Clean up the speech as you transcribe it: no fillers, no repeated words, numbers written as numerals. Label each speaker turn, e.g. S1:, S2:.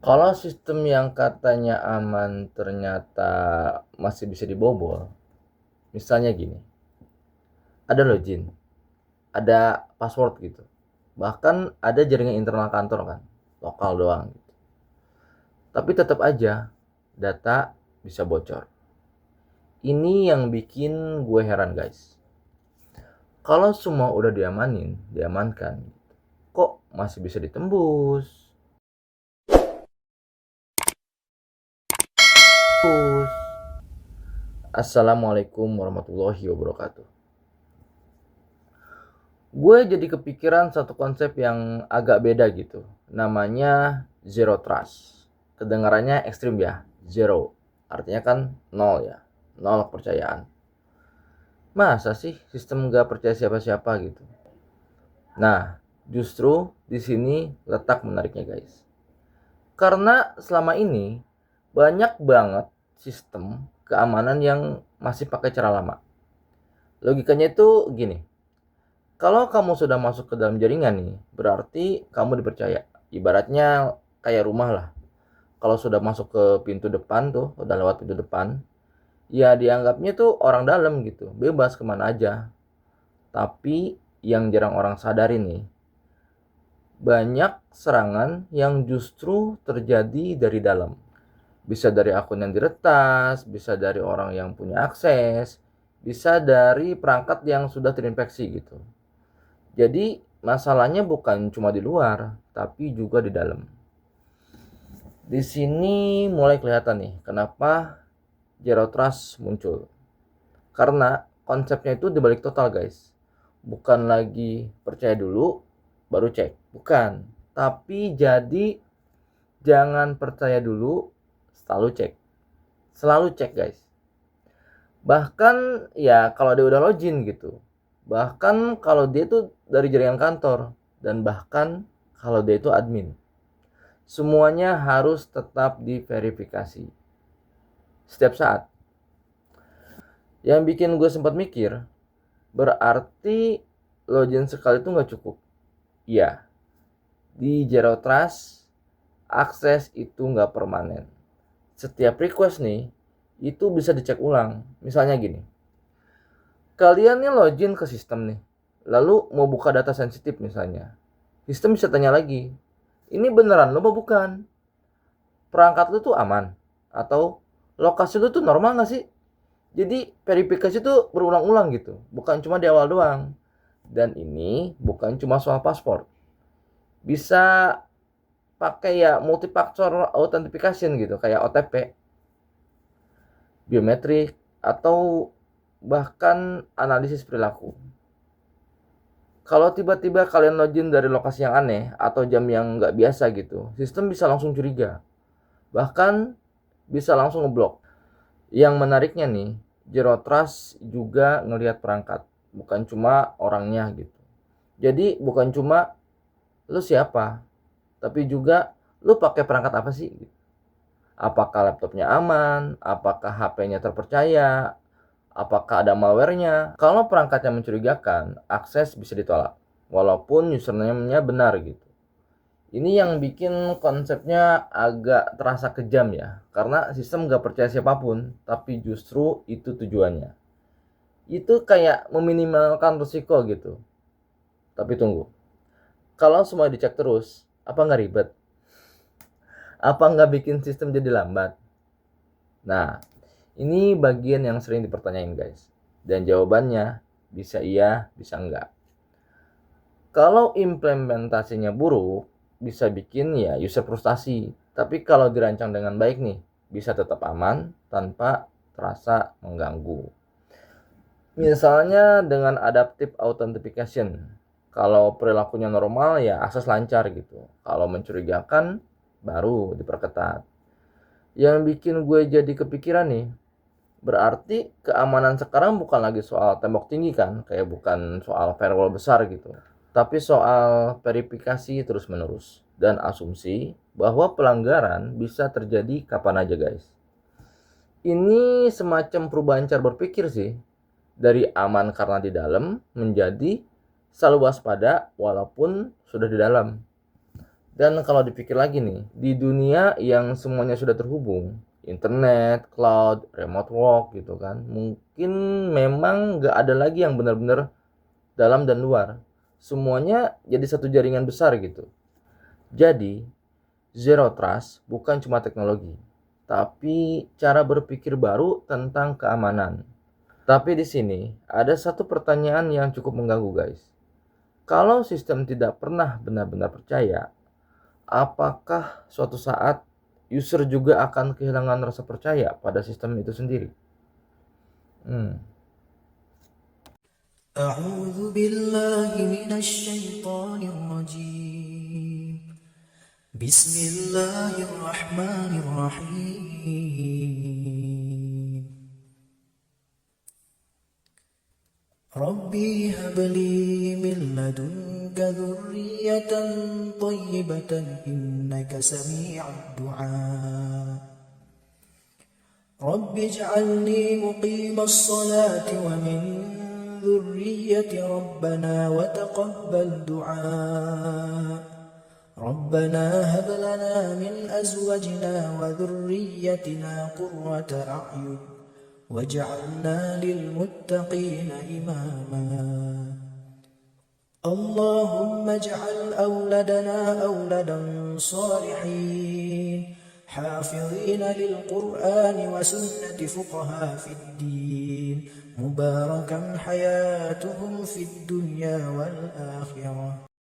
S1: Kalau sistem yang katanya aman ternyata masih bisa dibobol, misalnya gini, ada login, ada password gitu. Bahkan ada jaringan internal kantor kan, lokal doang gitu. Tapi tetap aja data bisa bocor. Ini yang bikin gue heran guys. Kalau semua udah diamankan, kok masih bisa ditembus? Assalamualaikum warahmatullahi wabarakatuh. Gue jadi kepikiran satu konsep yang agak beda gitu. Namanya zero trust. Kedengarannya ekstrim ya, zero. Artinya kan nol ya, nol kepercayaan. Masa sih sistem gak percaya siapa-siapa gitu? Nah, justru di sini letak menariknya guys. Karena selama ini banyak banget sistem keamanan yang masih pakai cara lama. Logikanya itu gini, kalau kamu sudah masuk ke dalam jaringan nih, berarti kamu dipercaya. Ibaratnya kayak rumah lah. Kalau sudah masuk ke pintu depan tuh, udah lewat pintu depan, ya dianggapnya tuh orang dalam gitu, bebas kemana aja. Tapi yang jarang orang sadarin nih, banyak serangan yang justru terjadi dari dalam. Bisa dari akun yang diretas, bisa dari orang yang punya akses, bisa dari perangkat yang sudah terinfeksi gitu. Jadi masalahnya bukan cuma di luar, tapi juga di dalam. Di sini mulai kelihatan nih kenapa Zero Trust muncul. Karena konsepnya itu dibalik total guys. Bukan lagi percaya dulu baru cek, bukan. Tapi jadi jangan percaya dulu, selalu cek. Selalu cek guys. Bahkan ya kalau dia udah login gitu. Bahkan kalau dia tuh dari jaringan kantor, dan bahkan kalau dia itu admin. Semuanya harus tetap diverifikasi setiap saat. Yang bikin gue sempat mikir, berarti login sekali itu nggak cukup. Iya, di Zero Trust akses itu nggak permanen. Setiap request nih itu bisa dicek ulang. Misalnya gini, kalian nih login ke sistem nih, lalu mau buka data sensitif misalnya, sistem bisa tanya lagi, ini beneran lo mau bukan? Perangkat lu tuh aman? Atau lokasi lu tuh normal nggak sih? Jadi verifikasi tuh berulang-ulang gitu, bukan cuma di awal doang. Dan ini bukan cuma soal paspor, bisa pakai ya multi factor authentication gitu, kayak OTP, biometrik, atau bahkan analisis perilaku. Kalau tiba-tiba kalian login dari lokasi yang aneh atau jam yang nggak biasa gitu, sistem bisa langsung curiga, bahkan bisa langsung ngeblok. Yang menariknya nih, Zero Trust juga ngelihat perangkat, bukan cuma orangnya gitu. Jadi bukan cuma lu siapa, tapi juga lu pakai perangkat apa sih? Apakah laptopnya aman? Apakah HP-nya terpercaya? Apakah ada malware-nya? Kalau perangkatnya mencurigakan, akses bisa ditolak, walaupun username-nya benar gitu. Ini yang bikin konsepnya agak terasa kejam ya, karena sistem gak percaya siapapun, tapi justru itu tujuannya. Itu kayak meminimalkan risiko gitu. Tapi tunggu, kalau semua dicek terus, apa nggak ribet? Apa nggak bikin sistem jadi lambat? Nah, ini bagian yang sering dipertanyain guys. Dan jawabannya bisa iya, bisa enggak. Kalau implementasinya buruk, bisa bikin ya user frustasi. Tapi kalau dirancang dengan baik nih, bisa tetap aman tanpa terasa mengganggu. Misalnya dengan adaptive authentication. Kalau perilakunya normal ya akses lancar gitu. Kalau mencurigakan baru diperketat. Yang bikin gue jadi kepikiran nih, berarti keamanan sekarang bukan lagi soal tembok tinggi kan, kayak bukan soal firewall besar gitu. Tapi soal verifikasi terus-menerus dan asumsi bahwa pelanggaran bisa terjadi kapan aja guys. Ini semacam perubahan cara berpikir sih, dari aman karena di dalam menjadi selalu waspada walaupun sudah di dalam. Dan kalau dipikir lagi nih, di dunia yang semuanya sudah terhubung, internet, cloud, remote work gitu kan, mungkin memang nggak ada lagi yang benar-benar dalam dan luar. Semuanya jadi satu jaringan besar gitu. Jadi, zero trust bukan cuma teknologi, tapi cara berpikir baru tentang keamanan. Tapi di sini ada satu pertanyaan yang cukup mengganggu, guys. Kalau sistem tidak pernah benar-benar percaya, apakah suatu saat user juga akan kehilangan rasa percaya pada sistem itu sendiri? Hmm.
S2: أعوذ بالله من الشيطان الرجيم بسم الله الرحمن الرحيم ربي هب لي من لدنك ذرية طيبة إنك سميع الدعاء رب اجعلني مقيم الصلاة ومن ذرية ربنا وتقبل دعاء ربنا هب لنا من أزواجنا وذريتنا قرة أعين واجعلنا للمتقين إماما اللهم اجعل أولادنا أولادا صالحين حافظين للقرآن وسنة فقهاء في الدين مباركا حياتهم في الدنيا والآخرة